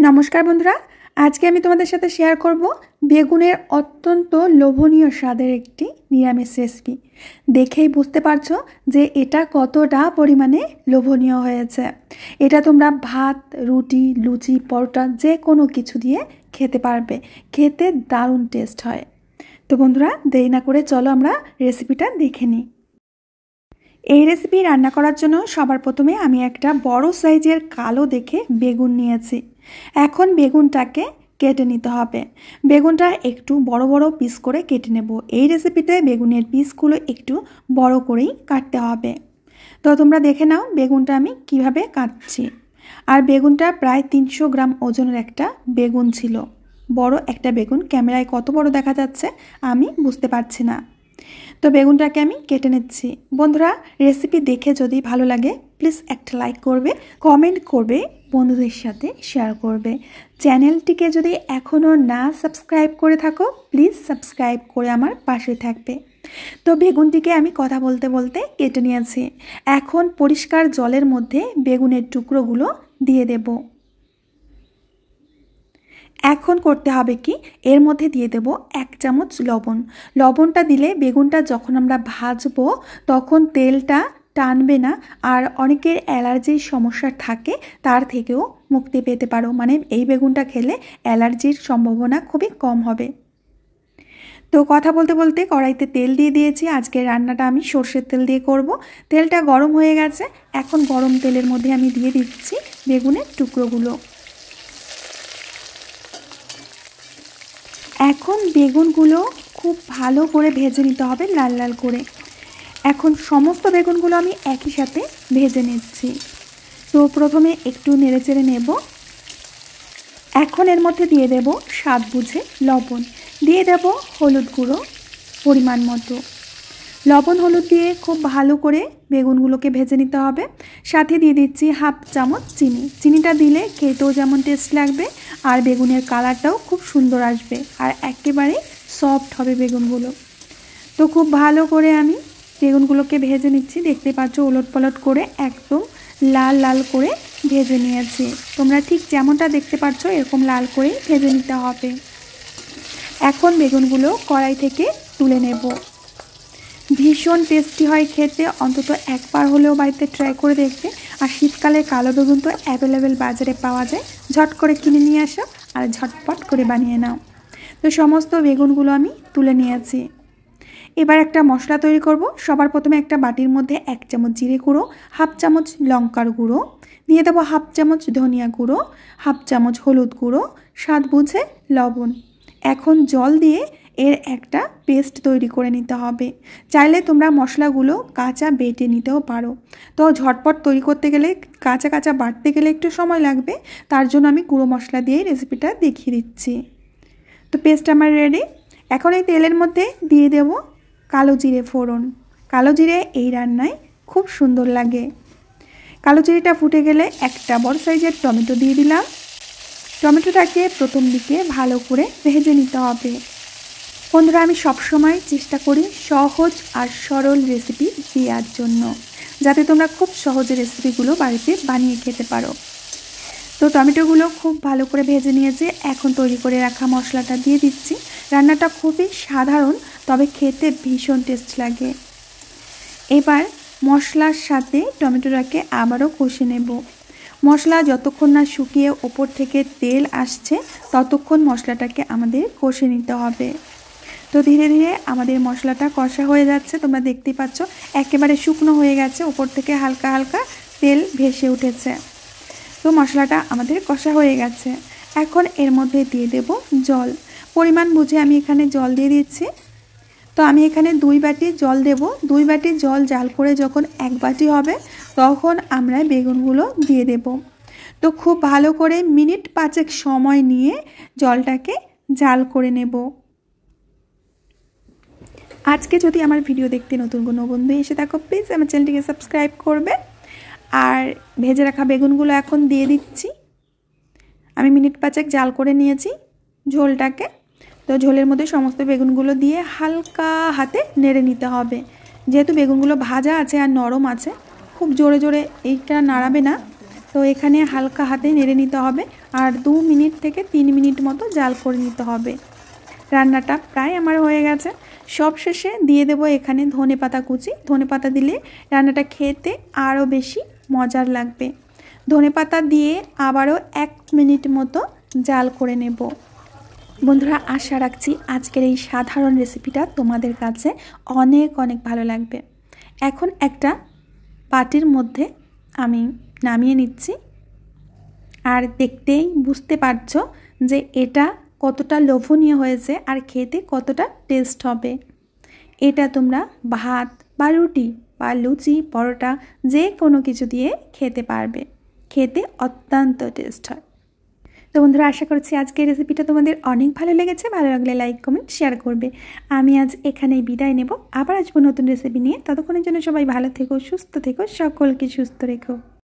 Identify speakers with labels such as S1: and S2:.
S1: নমস্কার বন্ধুরা, আজকে আমি তোমাদের সাথে শেয়ার করব বেগুনের অত্যন্ত লোভনীয় স্বাদের একটি নিরামিষ রেসিপি। দেখেই বুঝতে পারছো যে এটা কতটা পরিমাণে লোভনীয় হয়েছে। এটা তোমরা ভাত, রুটি, লুচি, পরোটা যে কোনো কিছু দিয়ে খেতে পারবে। খেতে দারুণ টেস্ট হয়। তো বন্ধুরা, দেরি না করে চলো আমরা রেসিপিটা দেখে নিই। এই রেসিপি রান্না করার জন্য সবার প্রথমে আমি একটা বড় সাইজের কালো দেখে বেগুন নিয়েছি। এখন বেগুনটাকে কেটে নিতে হবে। বেগুনটা একটু বড় বড় পিস করে কেটে নেব। এই রেসিপিতে বেগুনের পিসগুলো একটু বড় করেই কাটতে হবে। তো তোমরা দেখে নাও বেগুনটা আমি কিভাবে কাটছি। আর বেগুনটা প্রায় 300 গ্রাম ওজনের একটা বেগুন ছিল। বড় একটা বেগুন, ক্যামেরায় কত বড় দেখা যাচ্ছে আমি বুঝতে পারছি না। তো বেগুনটাকে আমি কেটে নিচ্ছি। বন্ধুরা, রেসিপি দেখে যদি ভালো লাগে প্লিজ একটা লাইক করবে, কমেন্ট করবে, বন্ধুদের সাথে শেয়ার করবে। চ্যানেলটিকে যদি এখনও না সাবস্ক্রাইব করে থাকো প্লিজ সাবস্ক্রাইব করে আমার পাশে থাকবে। তো বেগুনটিকে আমি কথা বলতে বলতে কেটে নিয়েছি। এখন পরিষ্কার জলের মধ্যে বেগুনের টুকরোগুলো দিয়ে দেব। এখন করতে হবে কি, এর মধ্যে দিয়ে দেব 1 চামচ লবণ। লবণটা দিলে বেগুনটা যখন আমরা ভাজবো তখন তেলটা টানবে না, আর অনেকের অ্যালার্জির সমস্যা থাকে তার থেকেও মুক্তি পেতে পারো। মানে এই বেগুনটা খেলে অ্যালার্জির সম্ভাবনা খুবই কম হবে। তো কথা বলতে বলতে কড়াইতে তেল দিয়ে দিয়েছি। আজকের রান্নাটা আমি সর্ষের তেল দিয়ে করব। তেলটা গরম হয়ে গেছে। এখন গরম তেলের মধ্যে আমি দিয়ে দিচ্ছি বেগুনের টুকরোগুলো। এখন বেগুনগুলো খুব ভালো করে ভেজে নিতে হবে, লাল লাল করে। এখন সমস্ত বেগুনগুলো আমি একই সাথে ভেজে নিচ্ছি। তো প্রথমে একটু নেড়েচেড়ে নেব। এখন এর মধ্যে দিয়ে দেব স্বাদ বুঝে লবণ, দিয়ে দেব হলুদ গুঁড়ো পরিমাণ মতো। লবণ হলুদ দিয়ে খুব ভালো করে বেগুনগুলোকে ভেজে নিতে হবে। সাথে দিয়ে দিচ্ছি 1/2 চামচ চিনি। চিনিটা দিলে খেতেও যেমন টেস্ট লাগবে আর বেগুনের কালারটাও খুব সুন্দর আসবে আর একেবারে সফট হবে বেগুনগুলো। তো খুব ভালো করে আমি বেগুনগুলোকে ভেজে নিচ্ছি। দেখতে পাচ্ছ ওলট পালট করে একদম লাল লাল করে ভেজে নিয়েছি। তোমরা ঠিক যেমনটা দেখতে পাচ্ছ এরকম লাল করেই ভেজে নিতে হবে। এখন বেগুনগুলো কড়াই থেকে তুলে নেব। ভীষণ টেস্টি হয় খেতে, অন্তত একবার হলেও বাড়িতে ট্রাই করে দেখবে। আর শীতকালে কালো বেগুন তো অ্যাভেলেবেল বাজারে পাওয়া যায়, ঝট করে কিনে নিয়ে আসো আর ঝটপট করে বানিয়ে নাও। তো সমস্ত বেগুনগুলো আমি তুলে নিয়েছি। এবার একটা মশলা তৈরি করব। সবার প্রথমে একটা বাটির মধ্যে 1 চামচ জিরে গুঁড়ো, 1/2 চামচ লঙ্কার গুঁড়ো, দিয়ে দেবো 1/2 চামচ ধনিয়া গুঁড়ো, 1/2 চামচ হলুদ গুঁড়ো, স্বাদ বুঝে লবণ। এখন জল দিয়ে এর একটা পেস্ট তৈরি করে নিতে হবে। চাইলে তোমরা মশলাগুলো কাঁচা বেটে নিতেও পারো। তো ঝটপট তৈরি করতে গেলে, কাঁচা কাঁচা বাটতে গেলে একটু সময় লাগবে, তার জন্য আমি গুঁড়ো মশলা দিয়ে রেসিপিটা দেখিয়ে দিচ্ছি। তো পেস্ট আমার রেডি। এখন এই তেলের মধ্যে দিয়ে দেব কালো জিরে ফোড়ন। কালো জিরে এই রান্নায় খুব সুন্দর লাগে। কালো জিরেটা ফুটে গেলে একটা বড় সাইজের টমেটো দিয়ে দিলাম। টমেটোটাকে প্রথম দিকে ভালো করে ভেজে নিতে হবে। বন্ধুরা, আমি সবসময় চেষ্টা করি সহজ আর সরল রেসিপি দেওয়ার জন্য, যাতে তোমরা খুব সহজে রেসিপিগুলো বাড়িতে বানিয়ে খেতে পারো। তো টমেটোগুলো খুব ভালো করে ভেজে নিয়েছি। এখন তৈরি করে রাখা মশলাটা দিয়ে দিচ্ছি। রান্নাটা খুবই সাধারণ, তবে খেতে ভীষণ টেস্ট লাগে। এবার মশলার সাথে টমেটোটাকে আবারও কষে নেব। মশলা যতক্ষণ না শুকিয়ে ওপর থেকে তেল আসছে ততক্ষণ মশলাটাকে আমাদের কষে নিতে হবে। তো ধীরে ধীরে আমাদের মশলাটা কষা হয়ে যাচ্ছে। তোমরা দেখতেই পাচ্ছ একেবারে শুকনো হয়ে গেছে, ওপর থেকে হালকা হালকা তেল ভেসে উঠেছে। তো মশলাটা আমাদের কষা হয়ে গেছে। এখন এর মধ্যে দিয়ে দেব জল। পরিমাণ বুঝে আমি এখানে জল দিয়ে দিচ্ছি। তো আমি এখানে 2 বাটি জল দেব। 2 বাটি জল জাল করে যখন 1 বাটি হবে তখন আমরা বেগুনগুলো দিয়ে দেব। তো খুব ভালো করে মিনিট 5 সময় নিয়ে জলটাকে জাল করে নেব। আজকে যদি আমার ভিডিও দেখতে নতুন কোনো বন্ধু এসে থাকো প্লিজ আমার চ্যানেলটিকে সাবস্ক্রাইব করবে। আর ভেজে রাখা বেগুনগুলো এখন দিয়ে দিচ্ছি। আমি মিনিট 5 জাল করে নিয়েছি ঝোলটাকে। তো ঝোলের মধ্যে সমস্ত বেগুনগুলো দিয়ে হালকা হাতে নেড়ে নিতে হবে। যেহেতু বেগুনগুলো ভাজা আছে আর নরম আছে, খুব জোরে জোরে এইটা নাড়াবে না, তো এখানে হালকা হাতে নেড়ে নিতে হবে আর 2 মিনিট থেকে 3 মিনিট মতো জাল করে নিতে হবে। রান্নাটা প্রায় আমার হয়ে গেছে। সবশেষে দিয়ে দেব এখানে ধনেপাতা কুচি। ধনেপাতা দিলে রান্নাটা খেতে আরও বেশি মজার লাগবে। ধনেপাতা দিয়ে আবারও 1 মিনিট মতো জাল করে নেব। বন্ধুরা, আশা রাখছি আজকের এই সাধারণ রেসিপিটা তোমাদের কাছে অনেক অনেক ভালো লাগবে। এখন একটা বাটির মধ্যে আমি নামিয়ে নিচ্ছি। আর দেখতেই বুঝতে পারছো যে এটা কতটা লোভনীয় হয়েছে আর খেতে কতটা টেস্ট হবে। এটা তোমরা ভাত বা রুটি বা লুচি, পরোটা যে কোনো কিছু দিয়ে খেতে পারবে। খেতে অত্যন্ত টেস্ট হয়। তো বন্ধুরা, আশা করছি আজকের রেসিপিটা তোমাদের অনেক ভালো লেগেছে। ভালো লাগলে লাইক, কমেন্ট, শেয়ার করবে। আমি আজ এখানেই বিদায় নেব। আবার আসবো নতুন রেসিপি নিয়ে। ততক্ষণের জন্য সবাই ভালো থেকো, সুস্থ থেকো, সকলকে সুস্থ রেখো।